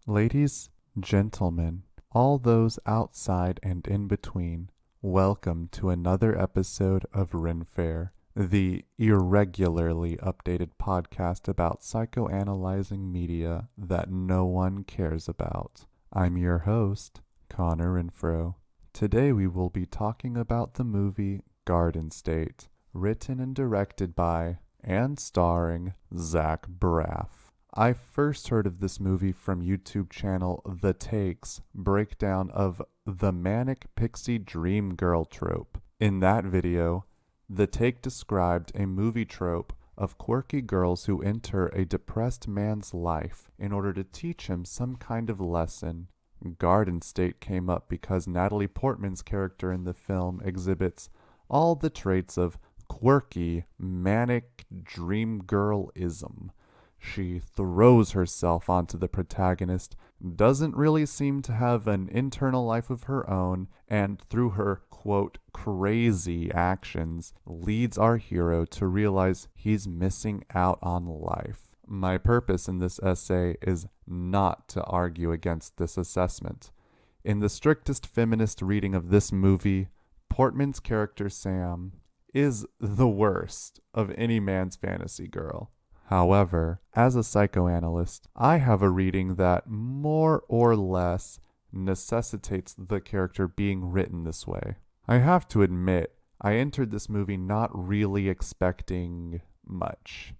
Ladies, gentlemen, all those outside and in between, welcome to another episode of RenFare, the irregularly updated podcast about psychoanalyzing media that no one cares about. I'm your host, Connor Renfro. Today we will be talking about the movie Garden State, written and directed by and starring Zach Braff. I first heard of this movie from YouTube channel The Take's breakdown of the manic pixie dream girl trope. In that video, The Take described a movie trope of quirky girls who enter a depressed man's life in order to teach him some kind of lesson. Garden State came up because Natalie Portman's character in the film exhibits all the traits of quirky, manic dream girl-ism. She throws herself onto the protagonist, doesn't really seem to have an internal life of her own, and through her, quote, crazy actions, leads our hero to realize he's missing out on life. My purpose in this essay is not to argue against this assessment. In the strictest feminist reading of this movie, Portman's character Sam is the worst of any man's fantasy girl. However, as a psychoanalyst, I have a reading that more or less necessitates the character being written this way. I have to admit, I entered this movie not really expecting much.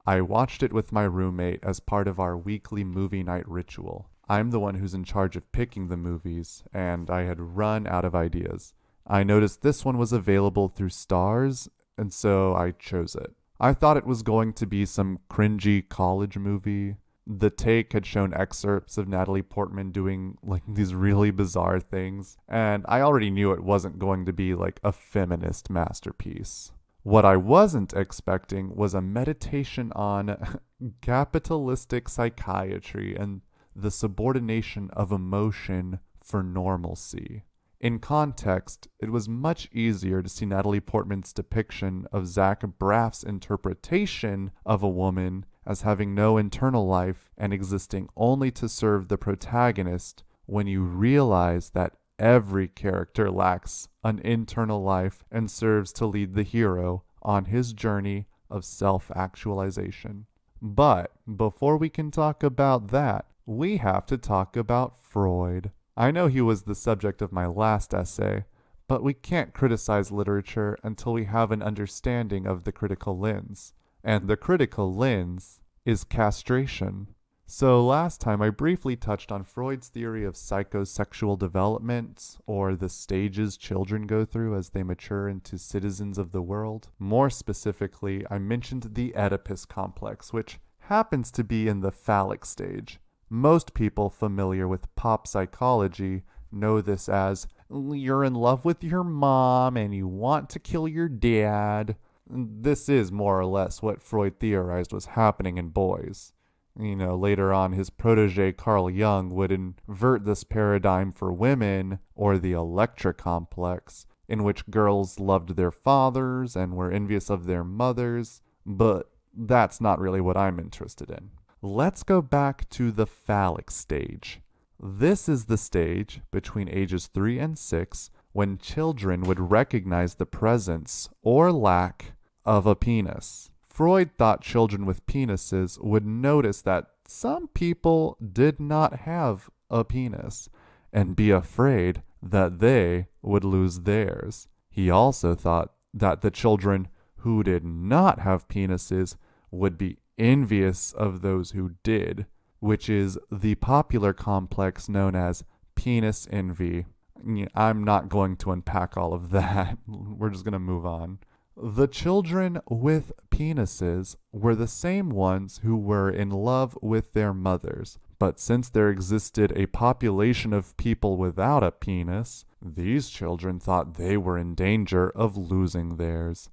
I watched it with my roommate as part of our weekly movie night ritual. I'm the one who's in charge of picking the movies, and I had run out of ideas. I noticed this one was available through Stars, and so I chose it. I thought it was going to be some cringy college movie. The Take had shown excerpts of Natalie Portman doing these really bizarre things, and I already knew it wasn't going to be a feminist masterpiece. What I wasn't expecting was a meditation on capitalistic psychiatry and the subordination of emotion for normalcy. In context, it was much easier to see Natalie Portman's depiction of Zach Braff's interpretation of a woman as having no internal life and existing only to serve the protagonist when you realize that every character lacks an internal life and serves to lead the hero on his journey of self-actualization. But before we can talk about that, we have to talk about Freud. I know he was the subject of my last essay, but we can't criticize literature until we have an understanding of the critical lens. And the critical lens is castration. So last time I briefly touched on Freud's theory of psychosexual development, or the stages children go through as they mature into citizens of the world. More specifically, I mentioned the Oedipus complex, which happens to be in the phallic stage. Most people familiar with pop psychology know this as, you're in love with your mom and you want to kill your dad. This is more or less what Freud theorized was happening in boys. Later on, his protege Carl Jung would invert this paradigm for women, or the Electra complex, in which girls loved their fathers and were envious of their mothers, but that's not really what I'm interested in. Let's go back to the phallic stage. This is the stage between ages 3 and 6 when children would recognize the presence or lack of a penis. Freud thought children with penises would notice that some people did not have a penis and be afraid that they would lose theirs. He also thought that the children who did not have penises would be envious of those who did, which is the popular complex known as penis envy. I'm not going to unpack all of that. We're just going to move on. The children with penises were the same ones who were in love with their mothers, but since there existed a population of people without a penis, these children thought they were in danger of losing theirs.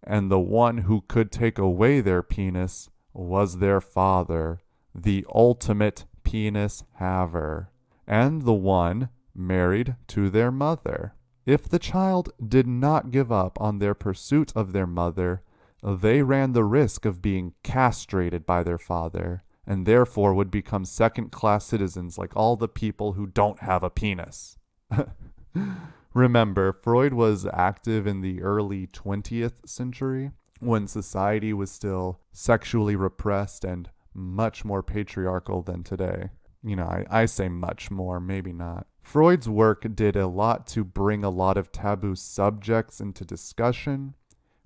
And the one who could take away their penis was their father, the ultimate penis haver, and the one married to their mother. If the child did not give up on their pursuit of their mother, they ran the risk of being castrated by their father, and therefore would become second-class citizens like all the people who don't have a penis. Remember, Freud was active in the early 20th century when society was still sexually repressed and much more patriarchal than today. I say much more, maybe not. Freud's work did a lot to bring a lot of taboo subjects into discussion,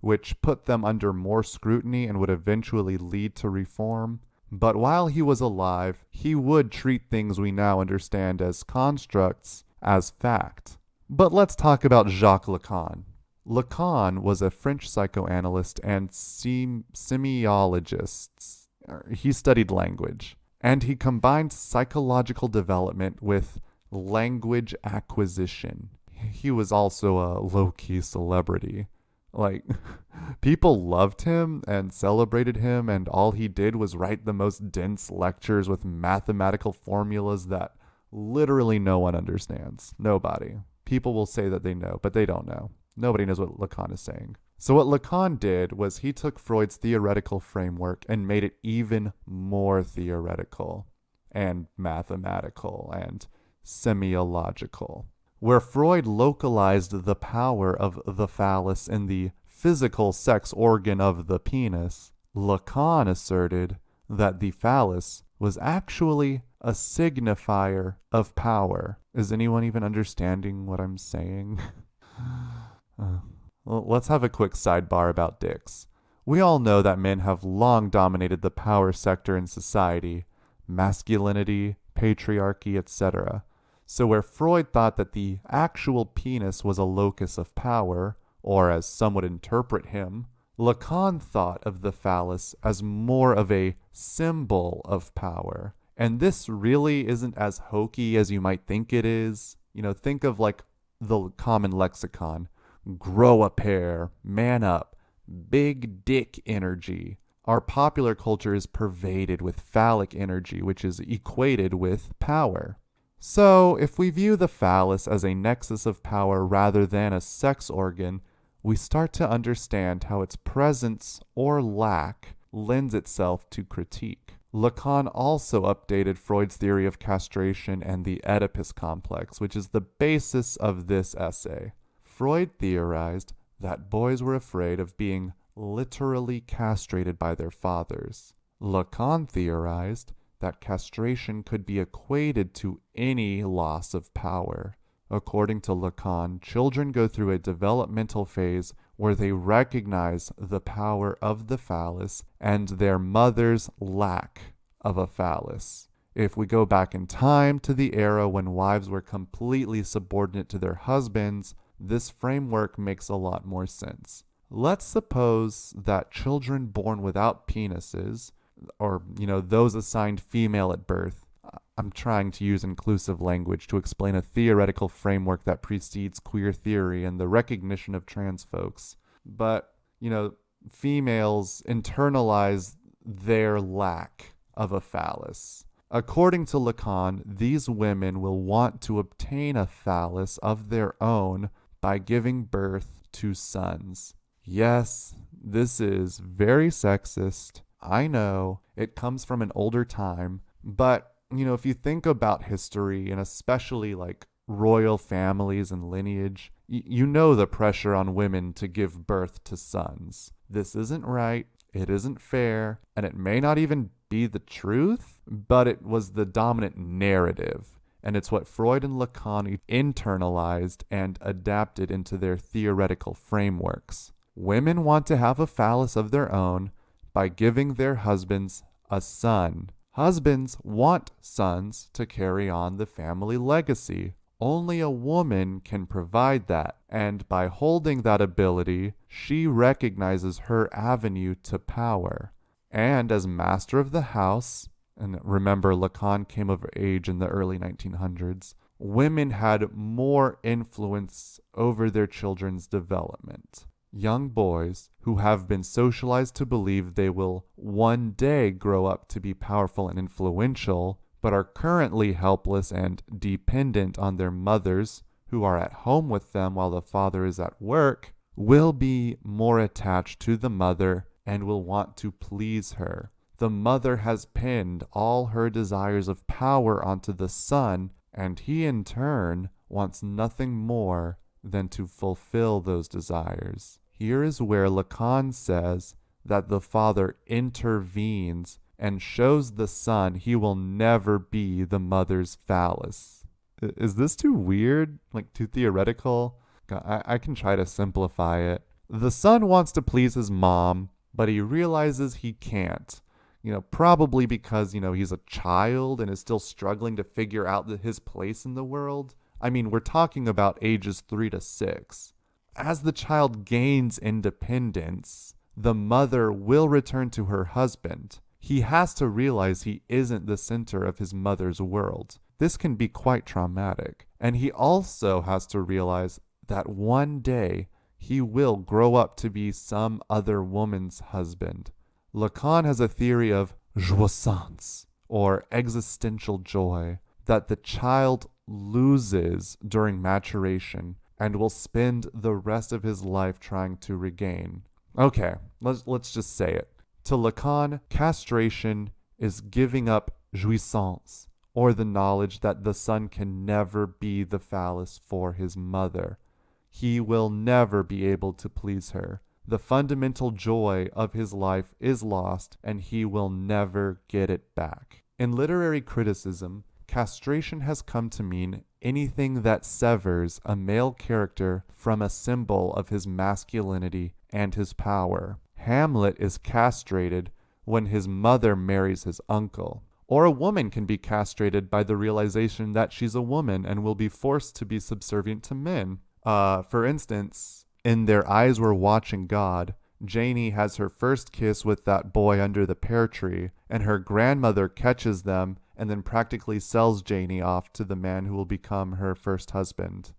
which put them under more scrutiny and would eventually lead to reform. But while he was alive, he would treat things we now understand as constructs as fact. But let's talk about Jacques Lacan. Lacan was a French psychoanalyst and semiologist. He studied language, and he combined psychological development with language acquisition. He was also a low-key celebrity. People loved him and celebrated him, and all he did was write the most dense lectures with mathematical formulas that literally no one understands. Nobody. People will say that they know, but they don't know. Nobody knows what Lacan is saying. So what Lacan did was he took Freud's theoretical framework and made it even more theoretical and mathematical and semiological. Where Freud localized the power of the phallus in the physical sex organ of the penis, Lacan asserted that the phallus was actually a signifier of power. Is anyone even understanding what I'm saying? Well, let's have a quick sidebar about dicks. We all know that men have long dominated the power sector in society, masculinity, patriarchy, etc. So where Freud thought that the actual penis was a locus of power, or as some would interpret him, Lacan thought of the phallus as more of a symbol of power. And this really isn't as hokey as you might think it is. Think of the common lexicon. Grow a pair, man up, big dick energy. Our popular culture is pervaded with phallic energy, which is equated with power. So, if we view the phallus as a nexus of power rather than a sex organ, we start to understand how its presence or lack lends itself to critique. Lacan also updated Freud's theory of castration and the Oedipus complex, which is the basis of this essay. Freud theorized that boys were afraid of being literally castrated by their fathers. Lacan theorized that castration could be equated to any loss of power. According to Lacan, children go through a developmental phase where they recognize the power of the phallus and their mother's lack of a phallus. If we go back in time to the era when wives were completely subordinate to their husbands, this framework makes a lot more sense. Let's suppose that children born without penises, or those assigned female at birth, I'm trying to use inclusive language to explain a theoretical framework that precedes queer theory and the recognition of trans folks. But, females internalize their lack of a phallus. According to Lacan, these women will want to obtain a phallus of their own by giving birth to sons. Yes, this is very sexist. I know it comes from an older time, but if you think about history, and especially royal families and lineage, you know the pressure on women to give birth to sons. This isn't right, it isn't fair, and it may not even be the truth, but it was the dominant narrative. And it's what Freud and Lacan internalized and adapted into their theoretical frameworks. Women want to have a phallus of their own by giving their husbands a son. Husbands want sons to carry on the family legacy. Only a woman can provide that, and by holding that ability, she recognizes her avenue to power. And as master of the house, and remember Lacan came of age in the early 1900s, women had more influence over their children's development. Young boys who have been socialized to believe they will one day grow up to be powerful and influential, but are currently helpless and dependent on their mothers who are at home with them while the father is at work, will be more attached to the mother and will want to please her. The mother has pinned all her desires of power onto the son, and he in turn wants nothing more than to fulfill those desires. Here is where Lacan says that the father intervenes and shows the son he will never be the mother's phallus. Is this too weird? Like too theoretical? I can try to simplify it. The son wants to please his mom, but he realizes he can't. Probably because, he's a child and is still struggling to figure out his place in the world. I mean, we're talking about ages 3 to 6. As the child gains independence, the mother will return to her husband. He has to realize he isn't the center of his mother's world. This can be quite traumatic. And he also has to realize that one day he will grow up to be some other woman's husband. Lacan has a theory of jouissance, or existential joy, that the child loses during maturation and will spend the rest of his life trying to regain. Okay, let's just say it. To Lacan, castration is giving up jouissance, or the knowledge that the son can never be the phallus for his mother. He will never be able to please her. The fundamental joy of his life is lost, and he will never get it back. In literary criticism, castration has come to mean anything that severs a male character from a symbol of his masculinity and his power. Hamlet is castrated when his mother marries his uncle. Or a woman can be castrated by the realization that she's a woman and will be forced to be subservient to men. For instance, in Their Eyes Were Watching God, Janie has her first kiss with that boy under the pear tree, and her grandmother catches them and then practically sells Janie off to the man who will become her first husband.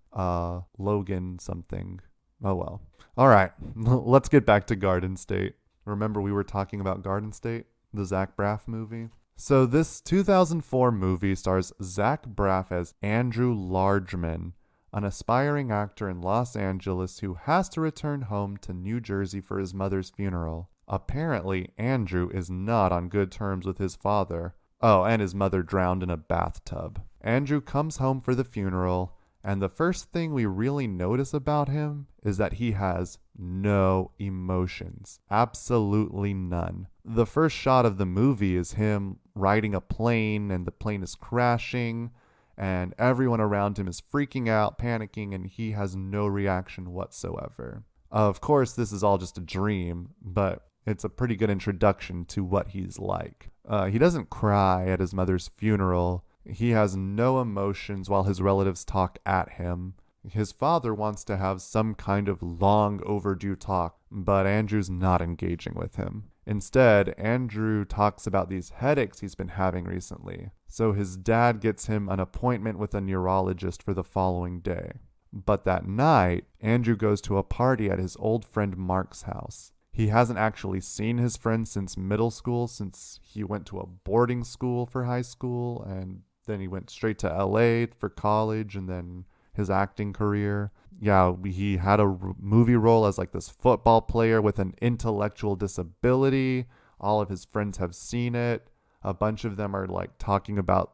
Logan something. Oh well. All right, let's get back to Garden State. Remember we were talking about Garden State, the Zach Braff movie? So this 2004 movie stars Zach Braff as Andrew Largeman, an aspiring actor in Los Angeles who has to return home to New Jersey for his mother's funeral. Apparently, Andrew is not on good terms with his father. Oh, and his mother drowned in a bathtub. Andrew comes home for the funeral, and the first thing we really notice about him is that he has no emotions. Absolutely none. The first shot of the movie is him riding a plane, and the plane is crashing, and everyone around him is freaking out, panicking, and he has no reaction whatsoever. Of course, this is all just a dream, but it's a pretty good introduction to what he's like. He doesn't cry at his mother's funeral. He has no emotions while his relatives talk at him. His father wants to have some kind of long overdue talk, but Andrew's not engaging with him. Instead, Andrew talks about these headaches he's been having recently, so his dad gets him an appointment with a neurologist for the following day. But that night, Andrew goes to a party at his old friend Mark's house. He hasn't actually seen his friend since middle school, since he went to a boarding school for high school, and then he went straight to LA for college, and then his acting career. Yeah, he had a movie role as like this football player with an intellectual disability. All of his friends have seen it. A bunch of them are like talking about,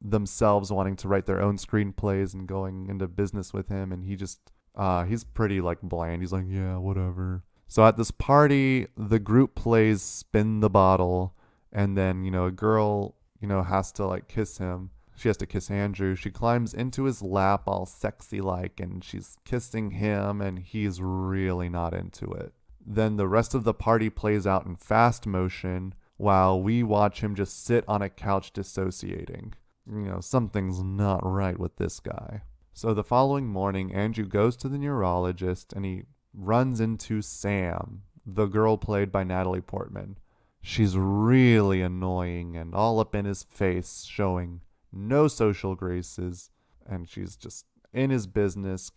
themselves wanting to write their own screenplays and going into business with him. And he just, he's pretty like bland. He's like, yeah, whatever. So at this party, the group plays Spin the Bottle. And then, a girl, has to like kiss him. She has to kiss Andrew. She climbs into his lap all sexy like, and she's kissing him, and he's really not into it. Then the rest of the party plays out in fast motion while we watch him just sit on a couch dissociating. Something's not right with this guy. So the following morning, Andrew goes to the neurologist and he runs into Sam, the girl played by Natalie Portman. She's really annoying and all up in his face, showing no social graces, and she's just in his business,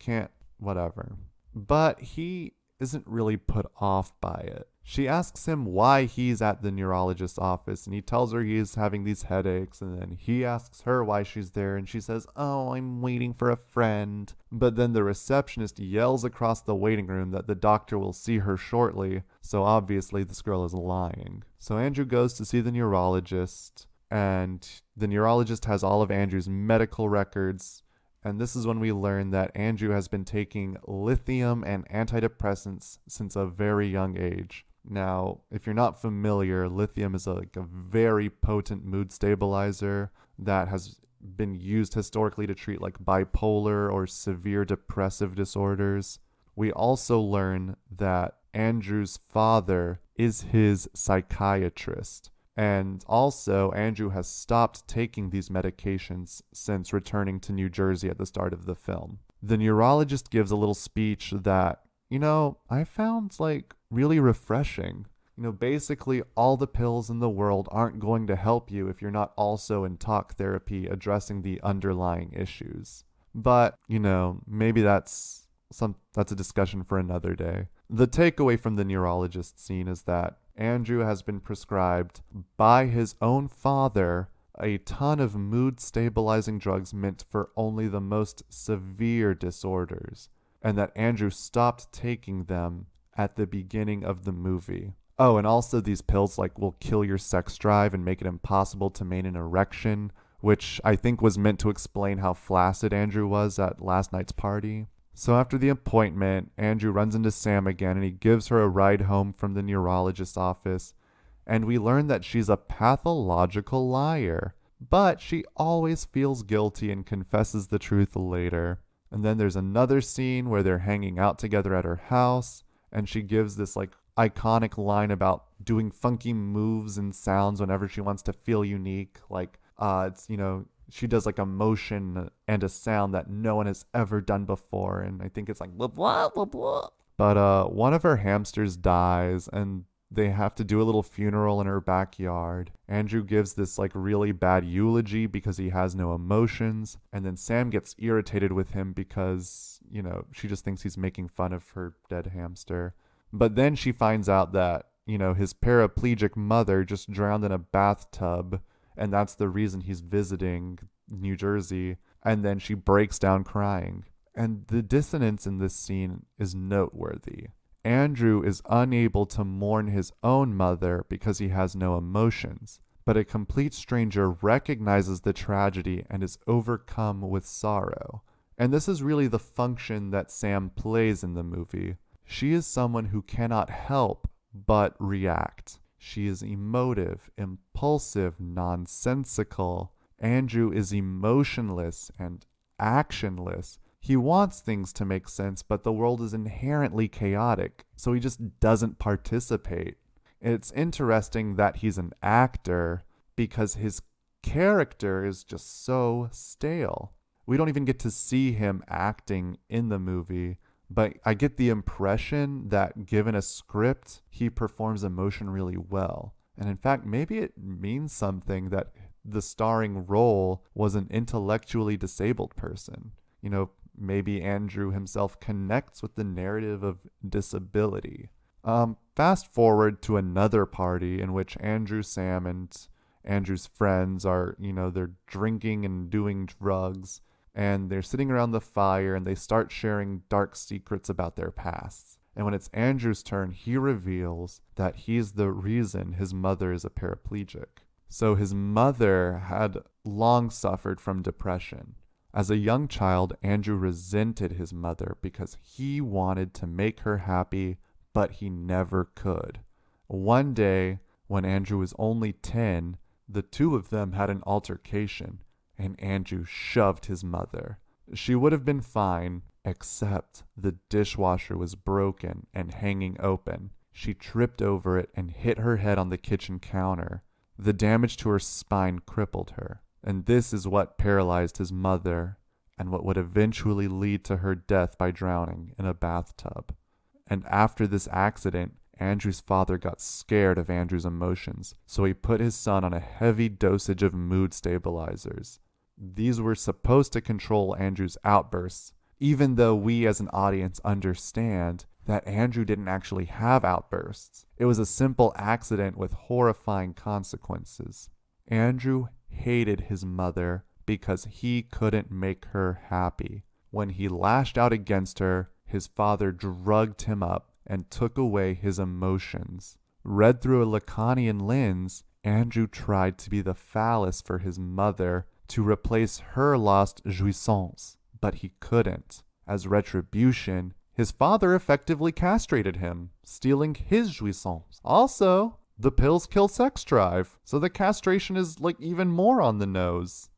whatever. But he isn't really put off by it. She asks him why he's at the neurologist's office, and he tells her he's having these headaches, and then he asks her why she's there, and she says, "Oh, I'm waiting for a friend." But then the receptionist yells across the waiting room that the doctor will see her shortly, so obviously this girl is lying. So Andrew goes to see the neurologist, and the neurologist has all of Andrew's medical records. And this is when we learn that Andrew has been taking lithium and antidepressants since a very young age. Now, if you're not familiar, lithium is a very potent mood stabilizer that has been used historically to treat bipolar or severe depressive disorders. We also learn that Andrew's father is his psychiatrist. And also, Andrew has stopped taking these medications since returning to New Jersey at the start of the film. The neurologist gives a little speech that, I found really refreshing. Basically all the pills in the world aren't going to help you if you're not also in talk therapy addressing the underlying issues. But, maybe that's a discussion for another day. The takeaway from the neurologist scene is that Andrew has been prescribed by his own father a ton of mood stabilizing drugs meant for only the most severe disorders, and that Andrew stopped taking them at the beginning of the movie. Oh, and also these pills will kill your sex drive and make it impossible to maintain an erection, which I think was meant to explain how flaccid Andrew was at last night's party. So after the appointment, Andrew runs into Sam again and he gives her a ride home from the neurologist's office. And we learn that she's a pathological liar, but she always feels guilty and confesses the truth later. And then there's another scene where they're hanging out together at her house, and she gives this iconic line about doing funky moves and sounds whenever she wants to feel unique. She does a motion and a sound that no one has ever done before, and I think it's blah blah blah blah. But one of her hamsters dies, and they have to do a little funeral in her backyard. Andrew gives this really bad eulogy because he has no emotions, and then Sam gets irritated with him because, she just thinks he's making fun of her dead hamster. But then she finds out that, his paraplegic mother just drowned in a bathtub, and that's the reason he's visiting New Jersey, and then she breaks down crying. And the dissonance in this scene is noteworthy. Andrew is unable to mourn his own mother because he has no emotions, but a complete stranger recognizes the tragedy and is overcome with sorrow. And this is really the function that Sam plays in the movie. She is someone who cannot help but react. She is emotive, impulsive, nonsensical. Andrew is emotionless and actionless. He wants things to make sense, but the world is inherently chaotic, so he just doesn't participate. It's interesting that he's an actor because his character is just so stale. We don't even get to see him acting in the movie, but I get the impression that given a script, he performs emotion really well. And in fact, maybe it means something that the starring role was an intellectually disabled person. Maybe Andrew himself connects with the narrative of disability. Fast forward to another party in which Andrew, Sam, and Andrew's friends are, they're drinking and doing drugs. And they're sitting around the fire and they start sharing dark secrets about their pasts. And when it's Andrew's turn, he reveals that he's the reason his mother is a paraplegic. So his mother had long suffered from depression. As a young child, Andrew resented his mother because he wanted to make her happy, but he never could. One day, when Andrew was only 10, the two of them had an altercation, and Andrew shoved his mother. She would have been fine, except the dishwasher was broken and hanging open. She tripped over it and hit her head on the kitchen counter. The damage to her spine crippled her, and this is what paralyzed his mother and what would eventually lead to her death by drowning in a bathtub. And after this accident, Andrew's father got scared of Andrew's emotions, so he put his son on a heavy dosage of mood stabilizers. These were supposed to control Andrew's outbursts, even though we as an audience understand that Andrew didn't actually have outbursts. It was a simple accident with horrifying consequences. Andrew hated his mother because he couldn't make her happy. When he lashed out against her, his father drugged him up and took away his emotions. Read through a Lacanian lens, Andrew tried to be the phallus for his mother to replace her lost jouissance, but he couldn't. As retribution, his father effectively castrated him, stealing his jouissance. Also, the pills kill sex drive, so the castration is even more on the nose.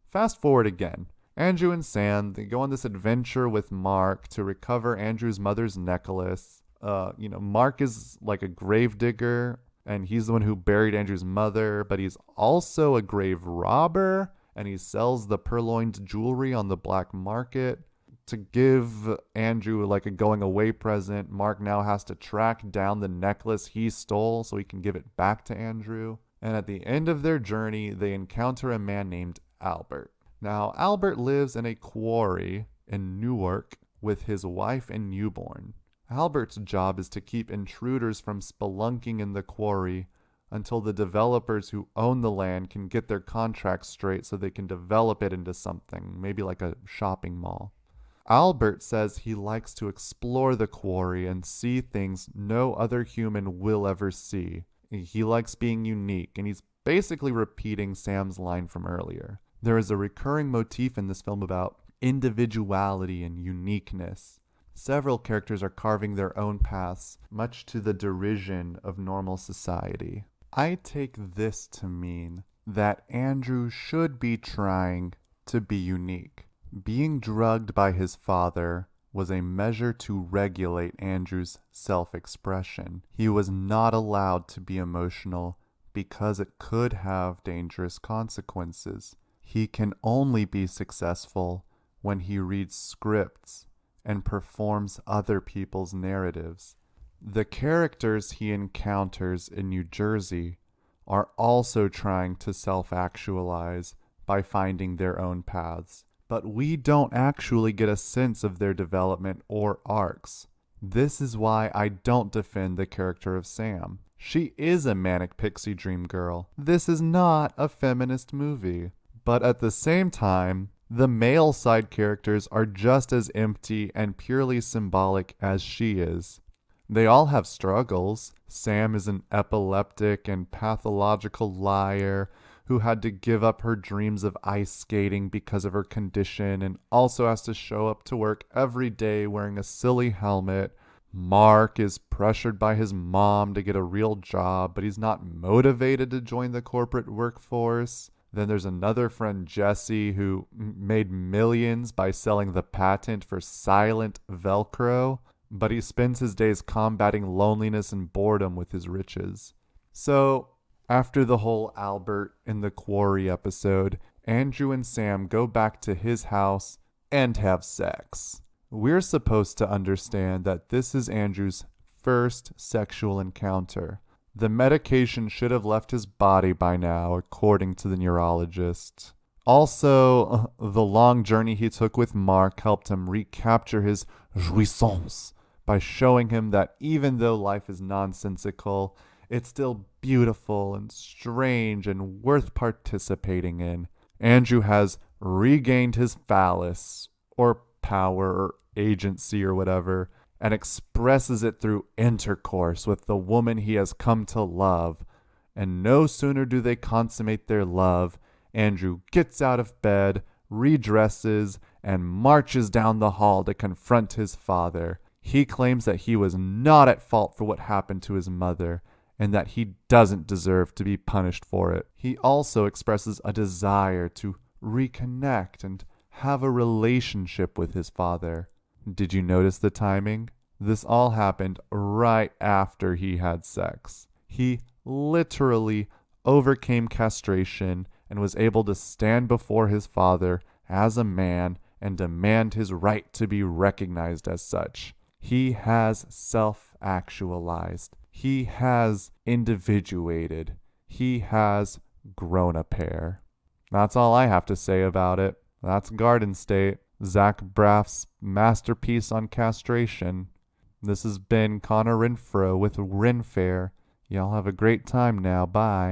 Fast forward again. Andrew and Sam, they go on this adventure with Mark to recover Andrew's mother's necklace. Mark is like a gravedigger, and he's the one who buried Andrew's mother, but he's also a grave robber, and he sells the purloined jewelry on the black market. To give Andrew a going away present, Mark now has to track down the necklace he stole so he can give it back to Andrew. And at the end of their journey, they encounter a man named Albert. Now, Albert lives in a quarry in Newark with his wife and newborn. Albert's job is to keep intruders from spelunking in the quarry until the developers who own the land can get their contracts straight so they can develop it into something, maybe like a shopping mall. Albert says he likes to explore the quarry and see things no other human will ever see. He likes being unique, and he's basically repeating Sam's line from earlier. There is a recurring motif in this film about individuality and uniqueness. Several characters are carving their own paths, much to the derision of normal society. I take this to mean that Andrew should be trying to be unique. Being drugged by his father was a measure to regulate Andrew's self-expression. He was not allowed to be emotional because it could have dangerous consequences. He can only be successful when he reads scripts and performs other people's narratives. The characters he encounters in New Jersey are also trying to self-actualize by finding their own paths. But we don't actually get a sense of their development or arcs. This is why I don't defend the character of Sam. She is a manic pixie dream girl. This is not a feminist movie. But at the same time, the male side characters are just as empty and purely symbolic as she is. They all have struggles. Sam is an epileptic and pathological liar who had to give up her dreams of ice skating because of her condition and also has to show up to work every day wearing a silly helmet. Mark is pressured by his mom to get a real job, but he's not motivated to join the corporate workforce. Then there's another friend, Jesse, who made millions by selling the patent for silent Velcro, but he spends his days combating loneliness and boredom with his riches. So, after the whole Albert in the quarry episode, Andrew and Sam go back to his house and have sex. We're supposed to understand that this is Andrew's first sexual encounter. The medication should have left his body by now, according to the neurologist. Also, the long journey he took with Mark helped him recapture his jouissance by showing him that even though life is nonsensical, it's still beautiful and strange and worth participating in. Andrew has regained his phallus, or power, or agency, or whatever, and expresses it through intercourse with the woman he has come to love. And no sooner do they consummate their love, Andrew gets out of bed, redresses, and marches down the hall to confront his father. He claims that he was not at fault for what happened to his mother, and that he doesn't deserve to be punished for it. He also expresses a desire to reconnect and have a relationship with his father. Did you notice the timing? This all happened right after he had sex. He literally overcame castration and was able to stand before his father as a man and demand his right to be recognized as such. He has self-actualized. He has individuated. He has grown a pair. That's all I have to say about it. That's Garden State, Zach Braff's masterpiece on castration. This has been Connor Renfro with RenFare. Y'all have a great time now. Bye.